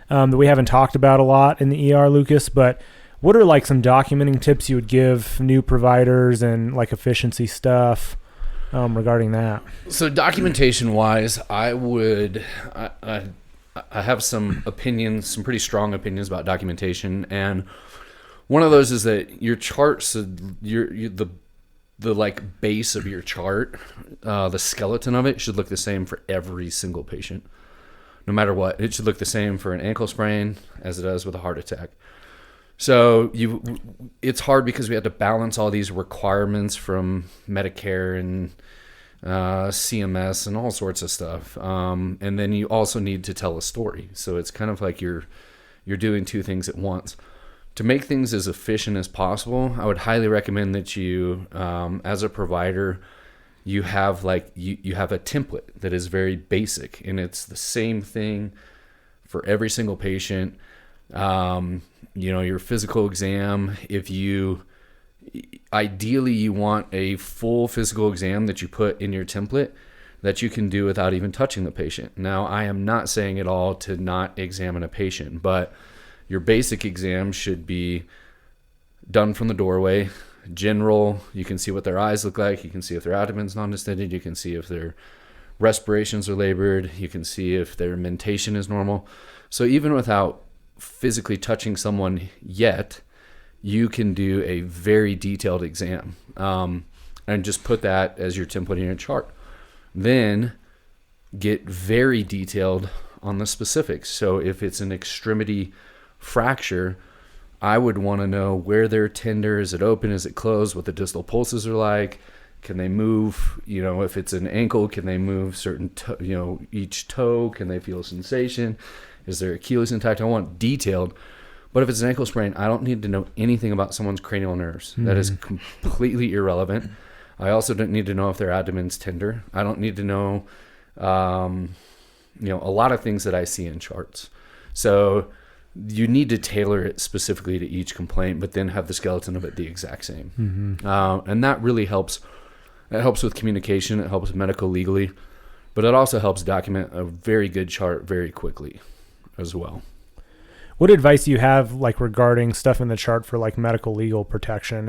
that we haven't talked about a lot in the ER, Lucas, but what are like some documenting tips you would give new providers and like efficiency stuff regarding that? So documentation wise, I have some opinions, some pretty strong opinions about documentation. And one of those is that your charts, the like base of your chart, the skeleton of it should look the same for every single patient. No matter what, it should look the same for an ankle sprain as it does with a heart attack. So it's hard because we have to balance all these requirements from Medicare and CMS and all sorts of stuff. And then you also need to tell a story. So it's kind of like you're doing two things at once. To make things as efficient as possible, I would highly recommend that you, as a provider, you have you have a template that is very basic, and it's the same thing for every single patient. Your physical exam, ideally you want a full physical exam that you put in your template that you can do without even touching the patient. Now, I am not saying at all to not examine a patient, but your basic exam should be done from the doorway, general. You can see what their eyes look like. You can see if their abdomen's non-distended. You can see if their respirations are labored. You can see if their mentation is normal. So even without physically touching someone yet, you can do a very detailed exam and just put that as your template in your chart. Then get very detailed on the specifics. So if it's an extremity fracture, I would want to know where they're tender. Is it open? Is it closed? What the distal pulses are like? Can they move? If it's an ankle, can they move certain, each toe? Can they feel sensation? Is their Achilles intact? I want detailed. But if it's an ankle sprain, I don't need to know anything about someone's cranial nerves. Mm-hmm. That is completely irrelevant. I also don't need to know if their abdomen's tender. I don't need to know, a lot of things that I see in charts. So you need to tailor it specifically to each complaint, but then have the skeleton of it the exact same. Mm-hmm. And that really helps. It helps with communication. It helps medical legally, but it also helps document a very good chart very quickly as well. What advice do you have like regarding stuff in the chart for like medical legal protection?